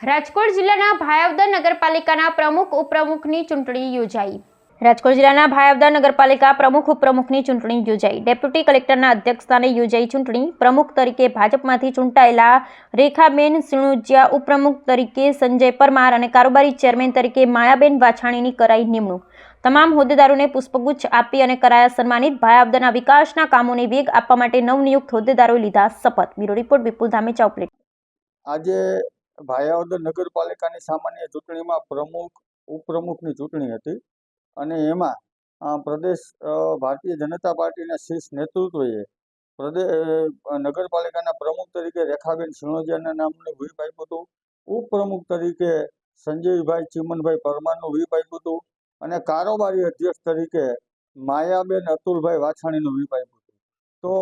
રાજકોટ જિલ્લાના ભાયાવદર નગરપાલિકાના પ્રમુખ ઉપપ્રમુખની ચૂંટણી યોજાઈ। રાજકોટ જિલ્લાના ભાયાવદર નગરપાલિકા પ્રમુખ ઉપપ્રમુખની ચૂંટણી યોજાઈ। ડેપ્યુટી કલેક્ટરના અધ્યક્ષસ્થાને યોજાઈ ચૂંટણી। પ્રમુખ તરીકે ભાજપમાંથી ચૂંટાયેલા રેખાબેન સિણોજિયા, ઉપપ્રમુખ તરીકે સંજય પરમાર અને કારોબારી ચેરમેન તરીકે માયાબેન વાછાણીની કરાઈ નિમણૂક। તમામ હોદ્દેદારોને પુષ્પગુચ્છ આપી અને કરાયા સન્માનિત। ભાયાવદરના વિકાસના કામોને વેગ આપવા માટે નવનિયુક્ત હોદ્દેદારોએ લીધા શપથ। બ્યુરો રિપોર્ટ વિપુલ ધામેચા ઉપલેટા। આજે ભાયાવદર નગરપાલિકાની સામાન્ય ચૂંટણીમાં પ્રમુખ ઉપપ્રમુખની ચૂંટણી હતી અને એમાં પ્રદેશ ભારતીય જનતા પાર્ટીના શીર્ષ નેતૃત્વએ નગરપાલિકાના પ્રમુખ તરીકે રેખાબેન સિણોજિયાના નામનું વ્હીપ આપ્યું હતું। ઉપપ્રમુખ તરીકે સંજયભાઈ ચીમનભાઈ પરમારનું વ્હીપ આપ્યું હતું અને કારોબારી અધ્યક્ષ તરીકે માયાબેન અતુલભાઈ વાછાણીનું વ્હીપ આપ્યું હતું। તો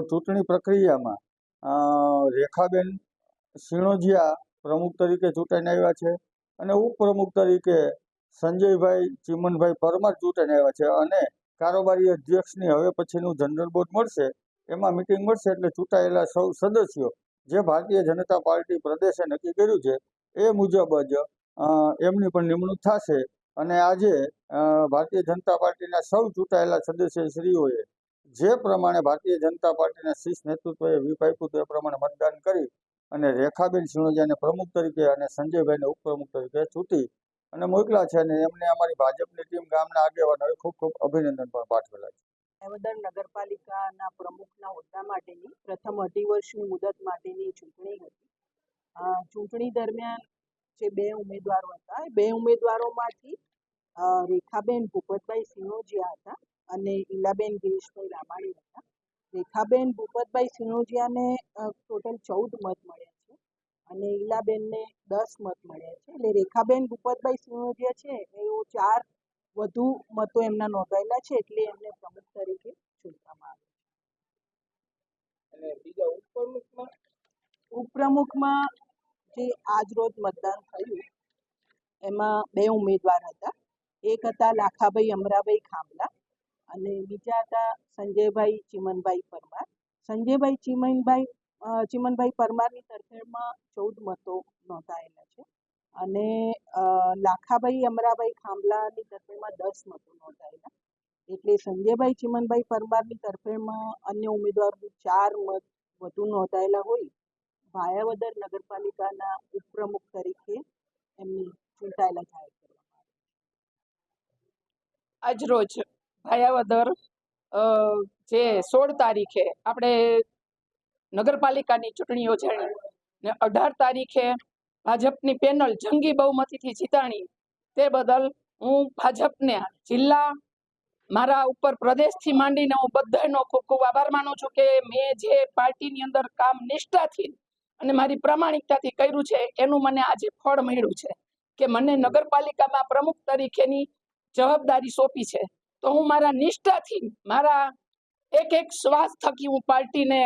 ચૂંટણી પ્રક્રિયામાં રેખાબેન સિણોજિયા પ્રમુખ તરીકે ચૂંટાઈને આવ્યા છે અને ઉપપ્રમુખ તરીકે સંજયભાઈ ચીમનભાઈ પરમાર ચૂંટાઈને આવ્યા છે અને કારોબારી અધ્યક્ષની હવે પછીનું જનરલ બોર્ડ મળશે, એમાં મિટિંગ મળશે એટલે ચૂંટાયેલા સૌ સદસ્યો જે ભારતીય જનતા પાર્ટી પ્રદેશે નક્કી કર્યું છે એ મુજબ જ એમની પણ નિમણૂક થશે અને આજે ભારતીય જનતા પાર્ટીના સૌ ચૂંટાયેલા સદસ્યશ્રીઓએ જે પ્રમાણે ભારતીય જનતા પાર્ટીના શીર્ષ નેતૃત્વએ વ્હીપ આપ્યું તે પ્રમાણે મતદાન કરી અને રેખાબેન સિણોજિયાને પ્રમુખ તરીકે અને સંજયભાઈને ઉપપ્રમુખ તરીકે ચૂંટી અને મોકલા છે અને એમને અમારી ભાજપની ટીમ ગામના આગેવાનોએ ખૂબ ખૂબ અભિનંદન પણ પાઠવેલા છે। ભાયાવદર નગરપાલિકાના પ્રમુખના હોદ્દા માટેની પ્રથમ 2.5 વર્ષની મુદત માટેની ચૂંટણી હતી। ચૂંટણી દરમિયાન જે 2 ઉમેદવારો હતા એ 2 ઉમેદવારોમાંથી રેખાબેન ભૂપતભાઈ સિણોજિયા હતા અને ઈલાબેન ગિરીશભાઈ રામાણી હતા। રેખાબેન ભૂપતભાઈ સિણોજિયાને ટોટલ 14 મત મળ્યા છે અને ઈલાબેનને 10 મત મળ્યા છે। એટલે રેખાબેન ભૂપતભાઈ સિણોજિયા છે એઓ 4 વધુ મતો એમના નોંધાયેલા છે એટલે એમને પ્રમુખ તરીકે ચૂંટવામાં આવે છે। અને બીજા ઉપપ્રમુખમાં જે આજ રોજ મતદાન થયું એમાં 2 ઉમેદવાર હતા। એક હતા લાખાભાઈ અમરાભાઈ ખાંભલા અને બીજા હતા સંજયભાઈ ચીમનભાઈ પરમાર। સંજયભાઈ ચીમનભાઈ પરમારની તરફેણમાં 14 મતો નોંધાયેલા છે અને લાખાભાઈ અમરાભાઈ ખાંભલાની તરફેણમાં 10 મતો નોંધાયેલા। એટલે સંજયભાઈ ચીમનભાઈ પરમારની તરફેણમાં અન્ય ઉમેદવારોથી 4 મત વધુ નોંધાયેલા હોય ભાયાવદર નગરપાલિકાના ઉપપ્રમુખ તરીકે એમની ચૂંટાયેલા જાહેર કરવામાં આવે। આજ રોજ ભાયાવદર જે 16 તારીખે આપણે નગરપાલિકાની ચૂંટણી યોજાણી ને 18 તારીખે ભાજપની પેનલ જંગી બહુમતીથી જીતાણી તે બદલ હું ભાજપને જિલ્લા મારા ઉપર પ્રદેશથી માંડીને હું બધાનો ખૂબ ખૂબ આભાર માનું છું કે મેં જે પાર્ટીની અંદર કામ નિષ્ઠાથી અને મારી પ્રામાણિકતાથી કર્યું છે એનું મને આજે ફળ મળ્યું છે કે મને નગરપાલિકામાં પ્રમુખ તરીકેની જવાબદારી સોંપી છે। તો હું મારા નિષ્ઠાથી મારા એક શ્વાસ થકી હું પાર્ટીને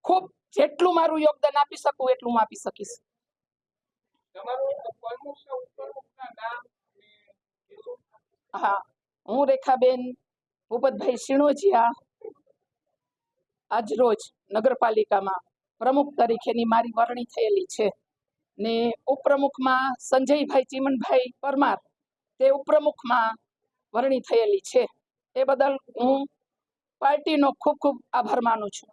ખૂબ જેટલું મારું યોગદાન આપી શકું એટલું હું આપી શકીશ। હા, હું રેખાબેન ભૂપતભાઈ સિણોજિયા આજ રોજ નગરપાલિકામાં પ્રમુખ તરીકેની મારી વરણી થયેલી છે ને ઉપપ્રમુખમાં સંજયભાઈ ચીમનભાઈ પરમાર તે ઉપપ્રમુખમાં વરણી થયેલી છે। એ બદલ હું પાર્ટીનો ખૂબ ખૂબ આભાર માનું છું।